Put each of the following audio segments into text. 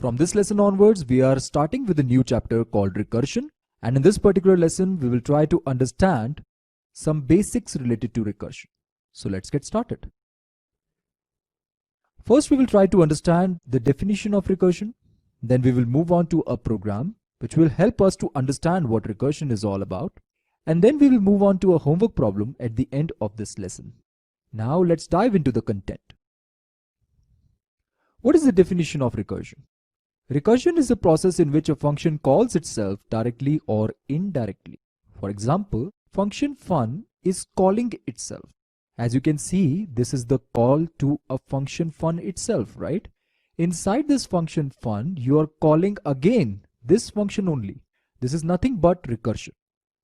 From this lesson onwards, we are starting with a new chapter called recursion. And in this particular lesson, we will try to understand some basics related to recursion. So let's get started. First, we will try to understand the definition of recursion. Then we will move on to a program which will help us to understand what recursion is all about. And then we will move on to a homework problem at the end of this lesson. Now let's dive into the content. What is the definition of recursion? Recursion is a process in which a function calls itself directly or indirectly. For example, function fun is calling itself. As you can see, this is the call to a function fun itself, right? Inside this function fun, you are calling again this function only. This is nothing but recursion.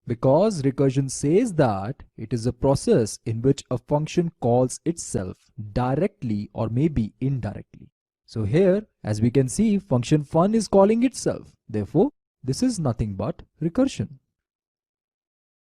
Because recursion says that it is a process in which a function calls itself directly or maybe indirectly. So here, as we can see, function fun is calling itself. Therefore, this is nothing but recursion.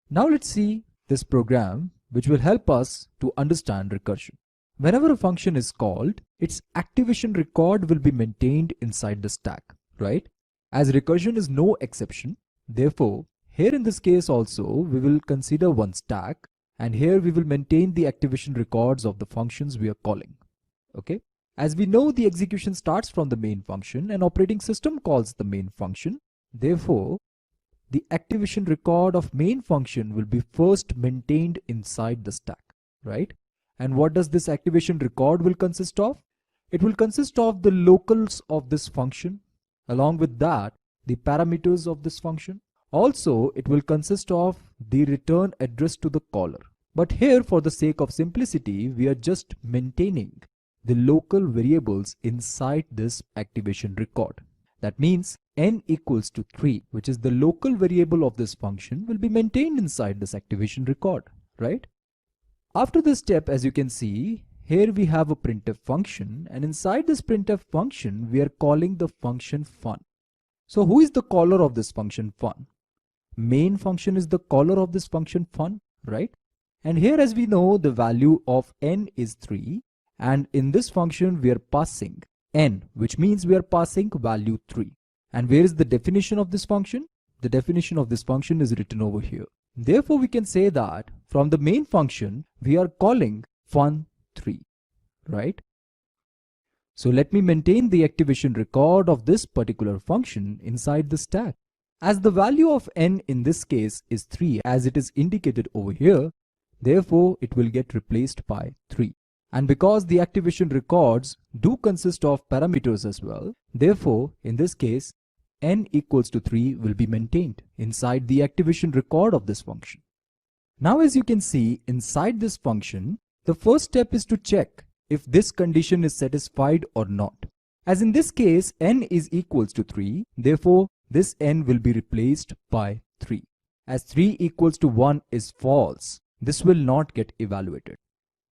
Now let's see this program which will help us to understand recursion. Whenever a function is called, its activation record will be maintained inside the stack, right? As recursion is no exception, therefore, here in this case also, we will consider one stack, and here we will maintain the activation records of the functions we are calling, okay? As we know, the execution starts from the main function and operating system calls the main function. Therefore, the activation record of main function will be first maintained inside the stack, right? And what does this activation record will consist of? It will consist of the locals of this function. Along with that, the parameters of this function. Also, it will consist of the return address to the caller. But here, for the sake of simplicity, we are just maintaining the local variables inside this activation record. That means n equals to 3, which is the local variable of this function, will be maintained inside this activation record, right? After this step, as you can see, here we have a printf function, and inside this printf function, we are calling the function fun. So who is the caller of this function fun? Main function is the caller of this function fun, right? And here, as we know, the value of n is 3. And in this function, we are passing n, which means we are passing value 3. And where is the definition of this function? The definition of this function is written over here. Therefore, we can say that from the main function, we are calling fun3, right? So let me maintain the activation record of this particular function inside the stack. As the value of n in this case is 3, as it is indicated over here, therefore, it will get replaced by 3. And because the activation records do consist of parameters as well, therefore, in this case, n equals to 3 will be maintained inside the activation record of this function. Now, as you can see, inside this function, the first step is to check if this condition is satisfied or not. As in this case, n is equals to 3, therefore, this n will be replaced by 3. As 3 equals to 1 is false, this will not get evaluated.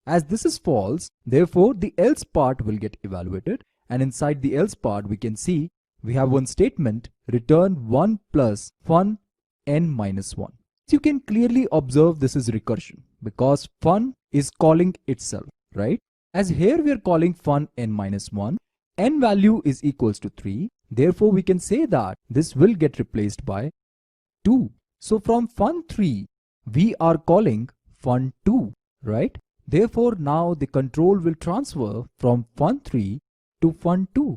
As this is false, therefore the else part will get evaluated, and inside the else part we can see we have one statement, return 1 plus fun n minus 1. So you can clearly observe this is recursion because fun is calling itself, right? As here we are calling fun n minus 1, n value is equals to 3, therefore we can say that this will get replaced by 2. So from fun3, we are calling fun2, right? Therefore, now the control will transfer from fun3 to fun2,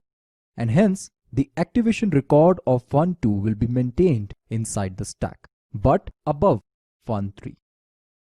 and hence the activation record of fun2 will be maintained inside the stack, but above fun3.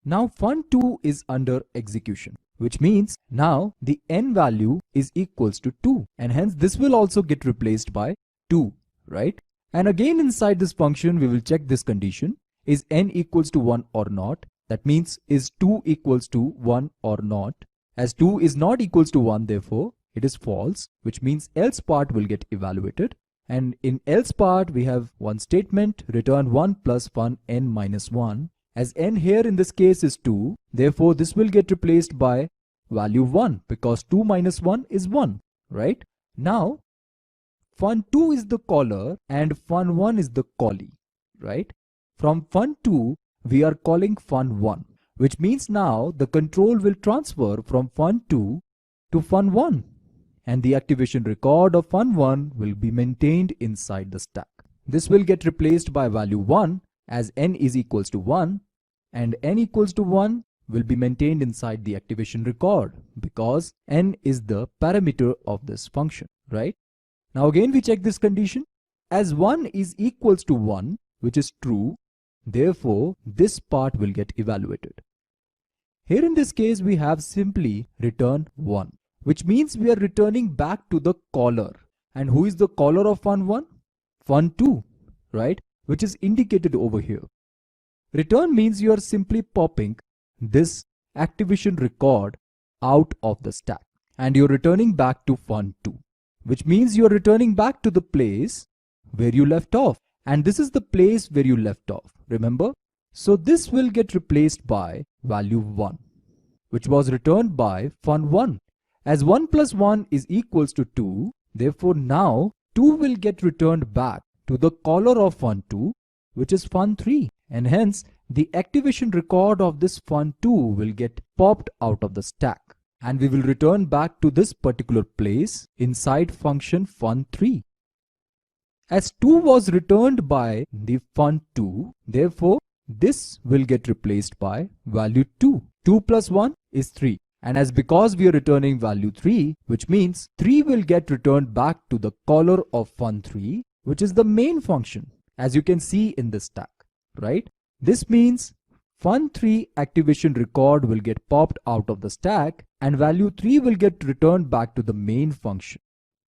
Now fun2 is under execution, which means now the n value is equals to 2, and hence this will also get replaced by 2, right? And again inside this function, we will check this condition, is n equals to 1 or not? That means is 2 equals to 1 or not? As 2 is not equals to 1, therefore it is false, which means else part will get evaluated. And in else part, we have one statement, return 1 plus fun n minus 1. As n here in this case is 2, therefore this will get replaced by value 1 because 2 minus 1 is 1, right? Now, fun2 is the caller and fun1 is the callee, right? From fun2, we are calling fun1, which means now the control will transfer from fun2 to fun1. and the activation record of fun1 will be maintained inside the stack. This will get replaced by value 1 as n is equals to 1, and n equals to 1 will be maintained inside the activation record because n is the parameter of this function, right? Now again we check this condition. As 1 is equals to 1, which is true, therefore this part will get evaluated. Here in this case we have simply return 1, which means we are returning back to the caller. And who is the caller of fun1? Fun2, right? Which is indicated over here. Return means you are simply popping this activation record out of the stack and you're returning back to fun2, which means you're returning back to the place where you left off. And this is the place where you left off, remember? So this will get replaced by value 1, which was returned by fun1. As 1 plus 1 is equals to 2, therefore now 2 will get returned back to the caller of fun2, which is fun3, and hence the activation record of this fun2 will get popped out of the stack, and we will return back to this particular place inside function fun3. As 2 was returned by the fun2, therefore this will get replaced by value 2. 2 plus 1 is 3. And as because we are returning value 3, which means 3 will get returned back to the caller of fun3, which is the main function, as you can see in this stack, right? This means fun3 activation record will get popped out of the stack and value 3 will get returned back to the main function.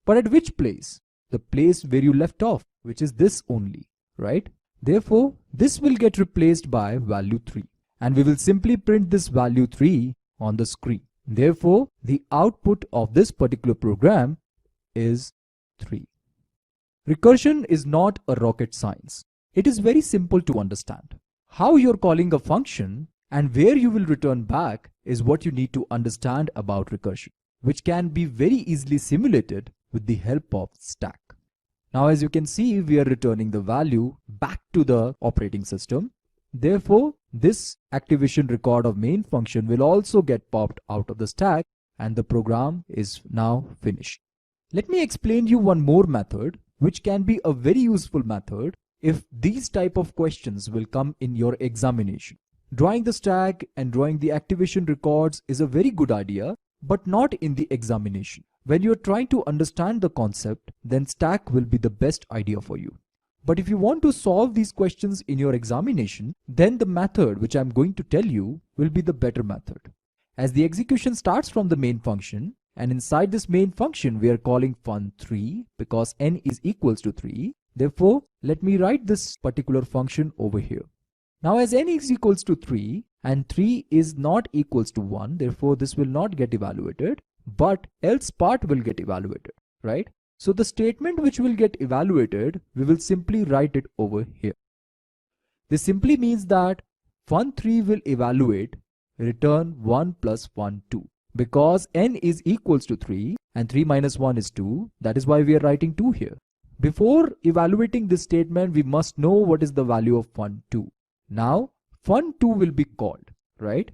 But at which place? The place where you left off, which is this only, right? Therefore, this will get replaced by value 3 and we will simply print this value 3 on the screen. Therefore, the output of this particular program is 3. Recursion is not a rocket science. It is very simple to understand. How you're calling a function and where you will return back is what you need to understand about recursion, which can be very easily simulated with the help of stack. Now as you can see, we are returning the value back to the operating system. Therefore, this activation record of main function will also get popped out of the stack and the program is now finished. Let me explain you one more method which can be a very useful method if these type of questions will come in your examination. Drawing the stack and drawing the activation records is a very good idea, but not in the examination. When you're trying to understand the concept, then stack will be the best idea for you. But if you want to solve these questions in your examination, then the method which I'm going to tell you will be the better method. As the execution starts from the main function, and inside this main function we are calling fun3 because n is equals to 3. Therefore, let me write this particular function over here. Now as n is equals to 3 and 3 is not equals to 1, therefore this will not get evaluated, but else part will get evaluated, right? So the statement which will get evaluated, we will simply write it over here. This simply means that fun3 will evaluate return 1 plus fun2 because n is equals to 3 and 3 minus 1 is 2. That is why we are writing 2 here. Before evaluating this statement, we must know what is the value of fun2. Now fun2 will be called, right?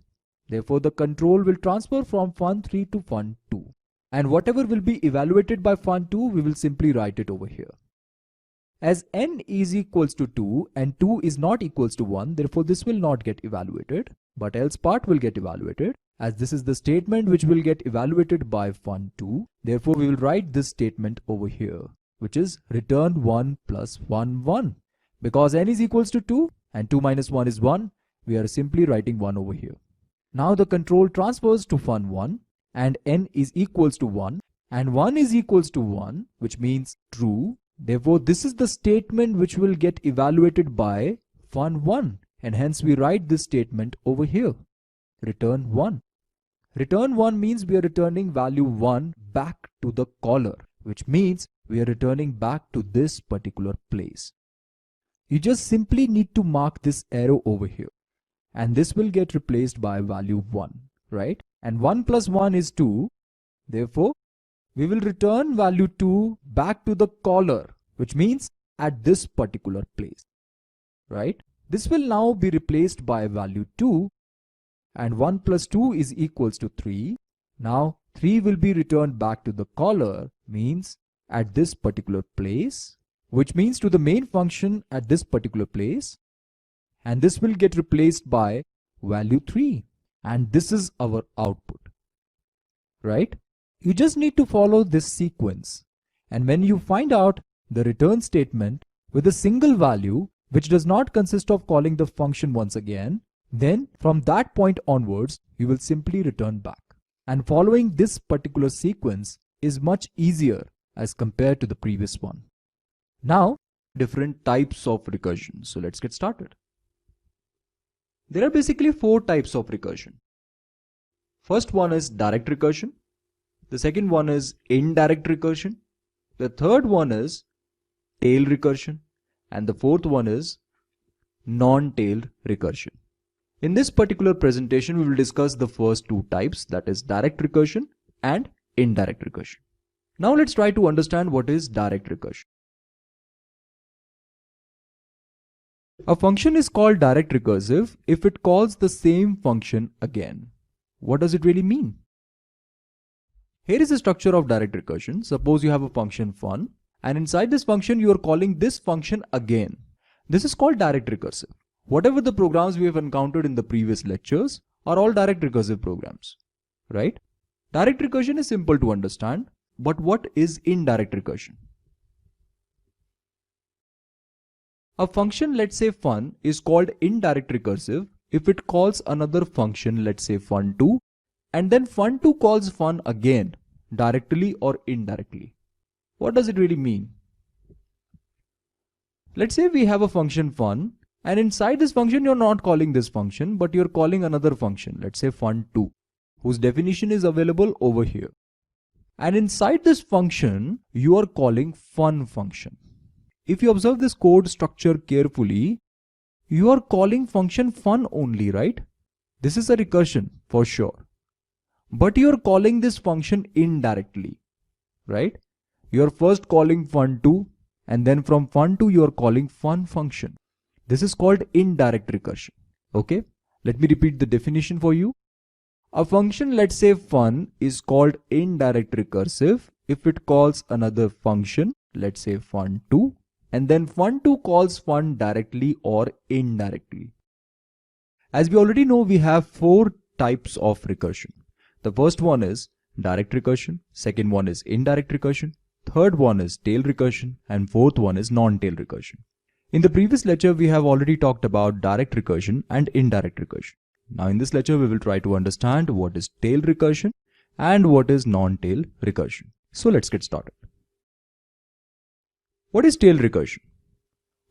Therefore, the control will transfer from fun3 to fun2. And whatever will be evaluated by fun2, we will simply write it over here. As n is equals to 2 and 2 is not equals to 1, therefore this will not get evaluated, but else part will get evaluated. As this is the statement which will get evaluated by fun2, therefore we will write this statement over here, which is return 1 plus 1, 1. Because n is equals to 2 and 2 minus 1 is 1, we are simply writing 1 over here. Now the control transfers to fun1 and n is equals to 1 and 1 is equals to 1, which means true. Therefore, this is the statement which will get evaluated by fun1 and hence we write this statement over here, return 1. Return 1 means we are returning value 1 back to the caller, which means we are returning back to this particular place. You just simply need to mark this arrow over here. And this will get replaced by value 1, right? And 1 plus 1 is 2. Therefore, we will return value 2 back to the caller, which means at this particular place, right? This will now be replaced by value 2 and 1 plus 2 is equals to 3. Now 3 will be returned back to the caller, means at this particular place, which means to the main function at this particular place, and this will get replaced by value 3, and this is our output, right? You just need to follow this sequence, and when you find out the return statement with a single value which does not consist of calling the function once again, then from that point onwards you will simply return back. And following this particular sequence is much easier as compared to the previous one. Now, different types of recursion. So let's get started. There are basically 4 types of recursion. First one is direct recursion. The second one is indirect recursion. The third one is tail recursion. And the fourth one is non-tailed recursion. In this particular presentation, we will discuss the first 2 types, that is direct recursion and indirect recursion. Now let's try to understand what is direct recursion. A function is called direct recursive if it calls the same function again. What does it really mean? Here is the structure of direct recursion. Suppose you have a function fun, and inside this function you are calling this function again. This is called direct recursive. Whatever the programs we have encountered in the previous lectures are all direct recursive programs, right? Direct recursion is simple to understand, but what is indirect recursion? A function, let's say fun, is called indirect recursive if it calls another function, let's say fun2, and then fun2 calls fun again, directly or indirectly. What does it really mean? Let's say we have a function fun, and inside this function you're not calling this function, but you're calling another function, let's say fun2, whose definition is available over here. And inside this function you are calling fun function. If you observe this code structure carefully, you are calling function fun only, right? This is a recursion for sure. But you are calling this function indirectly, right? You are first calling fun2, and then from fun2 you are calling fun function. This is called indirect recursion. Okay, let me repeat the definition for you. A function, let's say fun, is called indirect recursive if it calls another function, let's say fun2, and then fun2 calls fun directly or indirectly. As we already know, we have 4 types of recursion. The first one is direct recursion, second one is indirect recursion, third one is tail recursion, and fourth one is non-tail recursion. In the previous lecture, we have already talked about direct recursion and indirect recursion. Now in this lecture, we will try to understand what is tail recursion and what is non-tail recursion. So let's get started. What is tail recursion?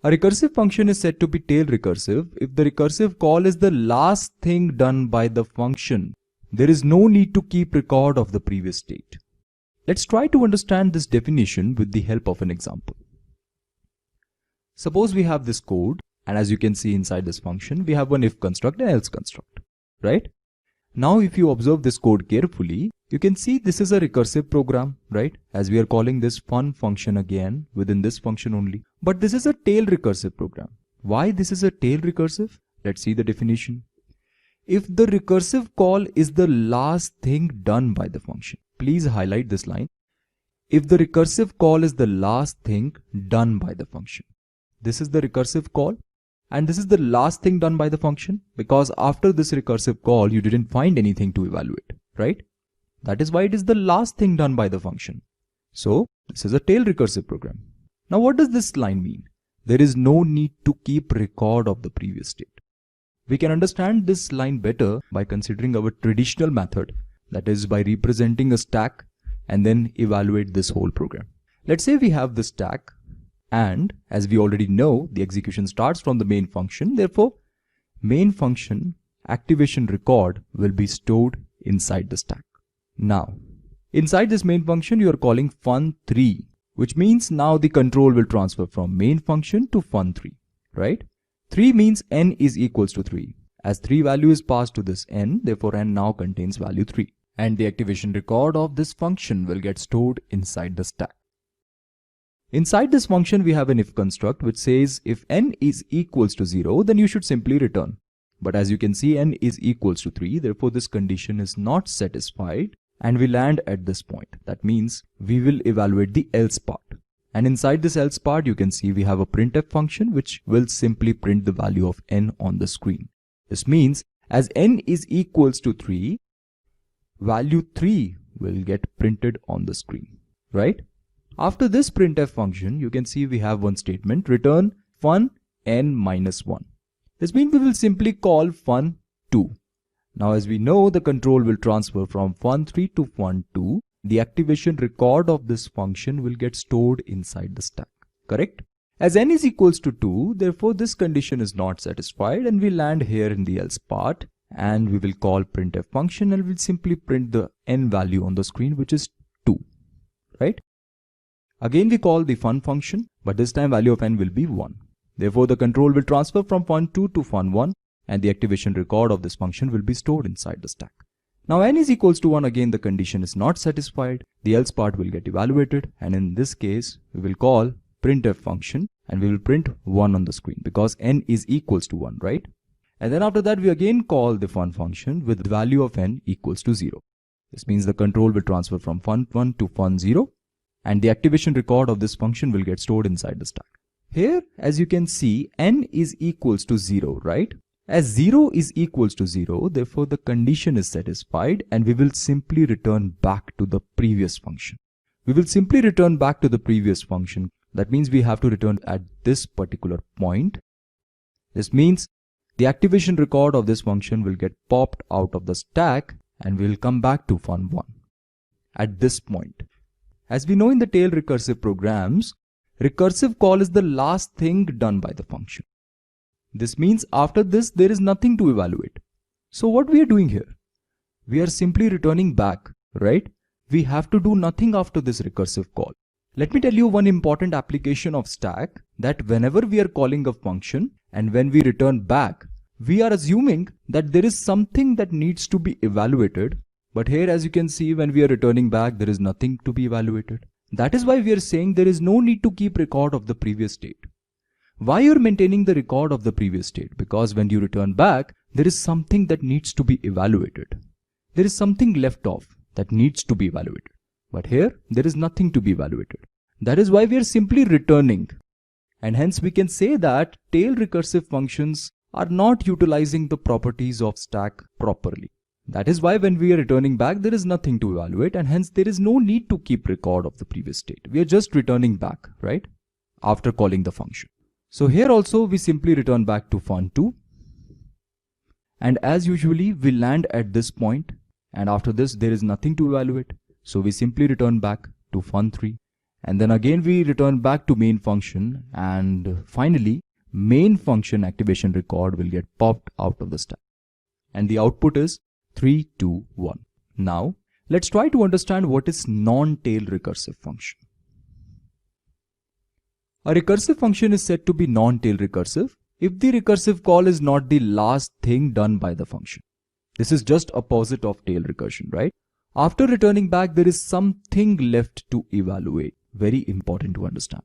A recursive function is said to be tail recursive if the recursive call is the last thing done by the function. There is no need to keep record of the previous state. Let's try to understand this definition with the help of an example. Suppose we have this code, and as you can see inside this function, we have one if construct and else construct, right? Now if you observe this code carefully, you can see this is a recursive program, right? As we are calling this fun function again within this function only. But this is a tail recursive program. Why this is a tail recursive? Let's see the definition. If the recursive call is the last thing done by the function, please highlight this line. If the recursive call is the last thing done by the function. This is the recursive call, and this is the last thing done by the function because after this recursive call you didn't find anything to evaluate, right? That is why it is the last thing done by the function. So this is a tail recursive program. Now what does this line mean? There is no need to keep record of the previous state. We can understand this line better by considering our traditional method, that is by representing a stack and then evaluate this whole program. Let's say we have this stack, and as we already know, the execution starts from the main function. Therefore, main function activation record will be stored inside the stack. Now, inside this main function, you are calling fun3, which means now the control will transfer from main function to fun3, right? 3 means n is equals to 3. As 3 value is passed to this n, therefore n now contains value 3. And the activation record of this function will get stored inside the stack. Inside this function, we have an if construct which says if n is equals to 0, then you should simply return. But as you can see, n is equals to 3, therefore this condition is not satisfied and we land at this point. That means we will evaluate the else part. And inside this else part, you can see we have a printf function which will simply print the value of n on the screen. This means as n is equals to 3, value 3 will get printed on the screen, right? After this printf function, you can see we have one statement, return fun n minus 1. This means we will simply call fun2. Now as we know, the control will transfer from fun3 to fun2. The activation record of this function will get stored inside the stack, correct? As n is equals to 2, therefore this condition is not satisfied and we land here in the else part and we will call printf function and we'll simply print the n value on the screen, which is 2, right? Again we call the fun function, but this time value of n will be 1. Therefore the control will transfer from fun2 to fun1 and the activation record of this function will be stored inside the stack. Now n is equals to 1, again the condition is not satisfied. The else part will get evaluated and in this case we will call printf function and we will print 1 on the screen because n is equals to 1, right? And then after that we again call the fun function with the value of n equals to 0. This means the control will transfer from fun1 to fun0 and the activation record of this function will get stored inside the stack. Here as you can see, n is equals to 0, right? As 0 is equals to 0, therefore the condition is satisfied and we will simply return back to the previous function. We will simply return back to the previous function. That means we have to return at this particular point. This means the activation record of this function will get popped out of the stack and we will come back to fun1 at this point. As we know in the tail recursive programs, recursive call is the last thing done by the function. This means after this there is nothing to evaluate. So what we are doing here? We are simply returning back, right? We have to do nothing after this recursive call. Let me tell you one important application of stack, that whenever we are calling a function and when we return back, we are assuming that there is something that needs to be evaluated. But here as you can see, when we are returning back, there is nothing to be evaluated. That is why we are saying there is no need to keep record of the previous state. Why you are maintaining the record of the previous state? Because when you return back, there is something that needs to be evaluated. There is something left off that needs to be evaluated. But here, there is nothing to be evaluated. That is why we are simply returning. And hence we can say that tail recursive functions are not utilizing the properties of stack properly. That is why when we are returning back, there is nothing to evaluate and hence there is no need to keep record of the previous state. We are just returning back, right? After calling the function. So here also we simply return back to fun2. And as usually we land at this point and after this there is nothing to evaluate. So we simply return back to fun3 and then again we return back to main function and finally main function activation record will get popped out of the stack. And the output is 3, 2, 1. Now let's try to understand what is non-tail recursive function. A recursive function is said to be non-tail recursive if the recursive call is not the last thing done by the function. This is just opposite of tail recursion, right? After returning back, there is something left to evaluate. Very important to understand.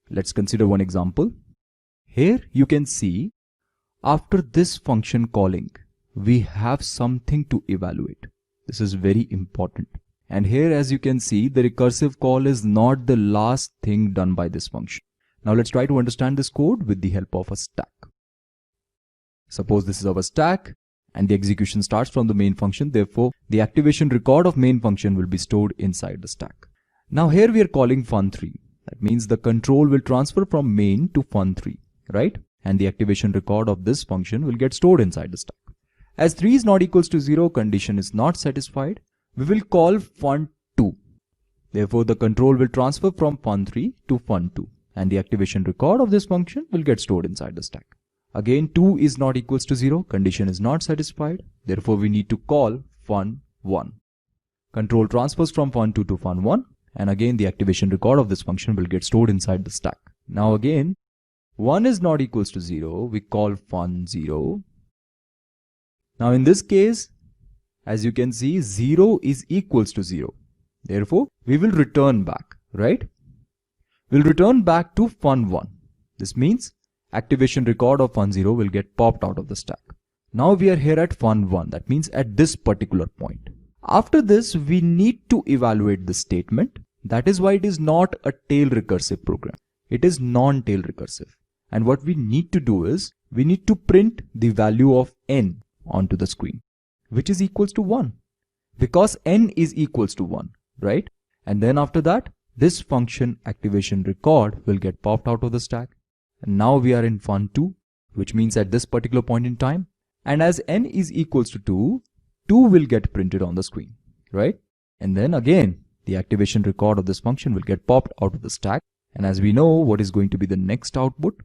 Let's consider one example. Here you can see after this function calling, we have something to evaluate. This is very important. And here as you can see, the recursive call is not the last thing done by this function. Now let's try to understand this code with the help of a stack. Suppose this is our stack and the execution starts from the main function. Therefore, the activation record of main function will be stored inside the stack. Now here we are calling fun3. That means the control will transfer from main to fun3, right? And the activation record of this function will get stored inside the stack. As 3 is not equals to 0, condition is not satisfied. We will call fun2. Therefore, the control will transfer from fun3 to fun2 and the activation record of this function will get stored inside the stack. Again, 2 is not equals to 0, condition is not satisfied. Therefore, we need to call fun1. Control transfers from fun2 to fun1 and again the activation record of this function will get stored inside the stack. Now again, 1 is not equals to 0, we call fun0. Now in this case, as you can see, 0 is equals to 0. Therefore, we will return back, right? We'll return back to fun1. This means activation record of fun0 will get popped out of the stack. Now we are here at fun1. That means at this particular point. After this, we need to evaluate the statement. That is why it is not a tail recursive program. It is non-tail recursive. And what we need to do is, we need to print the value of n onto the screen, which is equals to 1. Because n is equals to 1, right? And then after that, this function activation record will get popped out of the stack. And now we are in fun2, which means at this particular point in time, and as n is equals to 2, 2 will get printed on the screen, right? And then again, the activation record of this function will get popped out of the stack. And as we know, what is going to be the next output?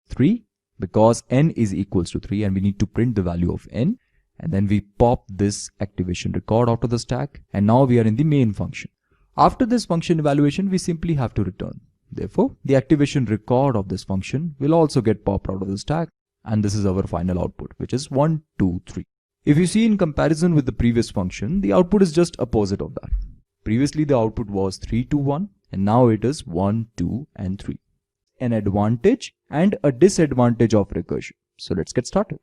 3, because n is equals to 3 and we need to print the value of n. And then we pop this activation record out of the stack. And now we are in the main function. After this function evaluation, we simply have to return. Therefore, the activation record of this function will also get popped out of the stack. And this is our final output, which is 1, 2, 3. If you see in comparison with the previous function, the output is just opposite of that. Previously, the output was 3, 2, 1, and now it is 1, 2, and 3. An advantage and a disadvantage of recursion. So let's get started.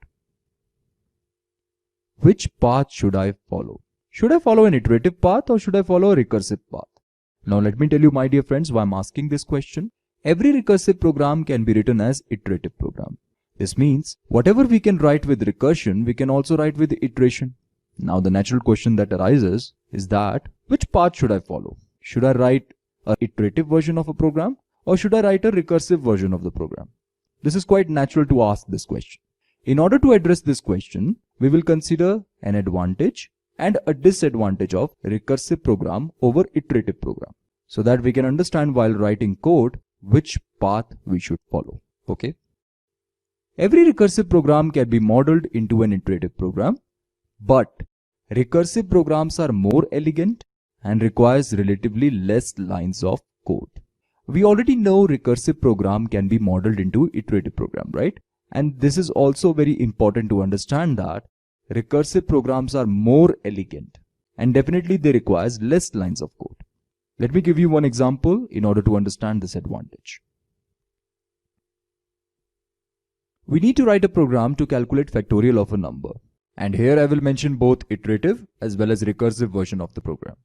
Which path should I follow? Should I follow an iterative path or should I follow a recursive path? Now let me tell you, my dear friends, why I'm asking this question. Every recursive program can be written as iterative program. This means whatever we can write with recursion, we can also write with iteration. Now the natural question that arises is that which path should I follow? Should I write an iterative version of a program or should I write a recursive version of the program? This is quite natural to ask this question. In order to address this question, we will consider an advantage and a disadvantage of recursive program over iterative program, so that we can understand while writing code which path we should follow. Okay. Every recursive program can be modeled into an iterative program, but recursive programs are more elegant and requires relatively less lines of code. We already know recursive program can be modeled into iterative program, right? And this is also very important to understand that recursive programs are more elegant and definitely they requires less lines of code. Let me give you one example in order to understand this advantage. We need to write a program to calculate factorial of a number. And here I will mention both iterative as well as recursive version of the program.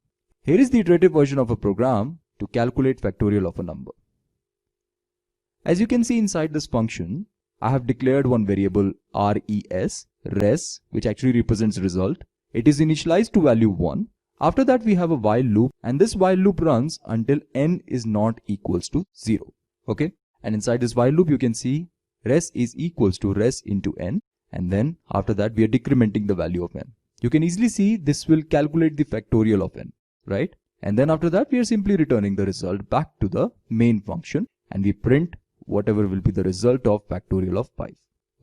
Here is the iterative version of a program to calculate factorial of a number. As you can see inside this function, I have declared one variable res, which actually represents result. It is initialized to value 1. After that we have a while loop, and this while loop runs until n is not equals to 0. Okay, and inside this while loop you can see res is equals to res into n, and then after that we are decrementing the value of n. You can easily see this will calculate the factorial of n, right? And then after that we are simply returning the result back to the main function and we print whatever will be the result of factorial of 5.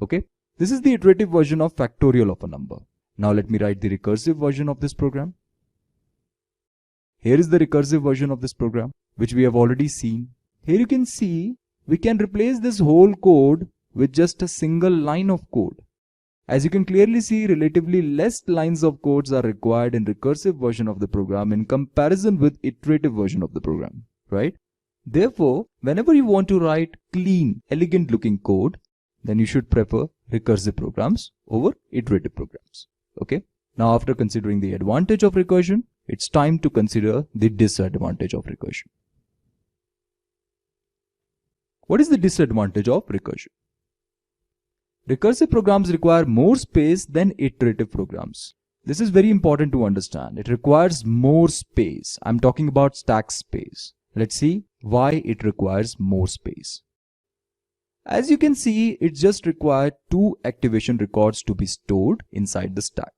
Okay, this is the iterative version of factorial of a number. Now let me write the recursive version of this program. Here is the recursive version of this program, which we have already seen. Here you can see we can replace this whole code with just a single line of code. As you can clearly see, relatively less lines of codes are required in recursive version of the program in comparison with iterative version of the program, right? Therefore, whenever you want to write clean, elegant looking code, then you should prefer recursive programs over iterative programs. Okay. Now after considering the advantage of recursion, it's time to consider the disadvantage of recursion. What is the disadvantage of recursion? Recursive programs require more space than iterative programs. This is very important to understand. It requires more space. I'm talking about stack space. Let's see why it requires more space. As you can see, it just requires 2 activation records to be stored inside the stack.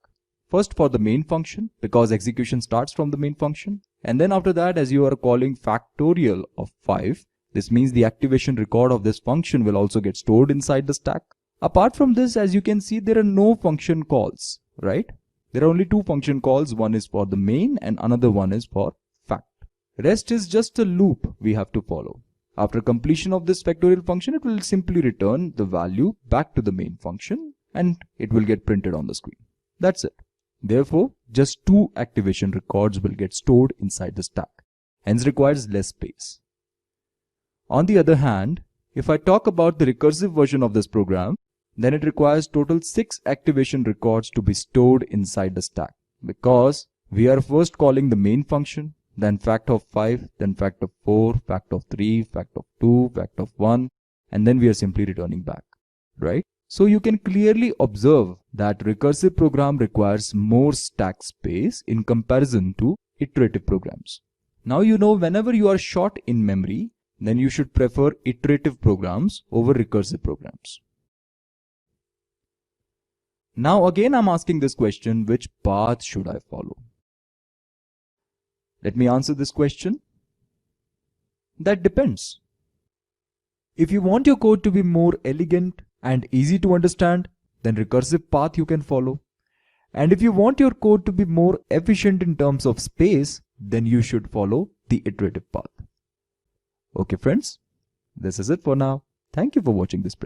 First for the main function, because execution starts from the main function. And then after that, as you are calling factorial of 5, this means the activation record of this function will also get stored inside the stack. Apart from this, as you can see, there are no function calls, right? There are only 2 function calls. One is for the main and another one is for fact. Rest is just a loop we have to follow. After completion of this factorial function, it will simply return the value back to the main function and it will get printed on the screen. That's it. Therefore, just 2 activation records will get stored inside the stack, hence requires less space. On the other hand, if I talk about the recursive version of this program, then it requires total 6 activation records to be stored inside the stack, because We are first calling the main function, then fact of 5, then fact of 4, fact of 3, fact of 2, fact of 1, and then we are simply returning back, right? So you can clearly observe that recursive program requires more stack space in comparison to iterative programs. Now you know whenever you are short in memory, then you should prefer iterative programs over recursive programs. Now again I'm asking this question, which path should I follow? Let me answer this question. That depends. If you want your code to be more elegant and easy to understand, then recursive path you can follow. And if you want your code to be more efficient in terms of space, then you should follow the iterative path. Okay friends, this is it for now. Thank you for watching this presentation.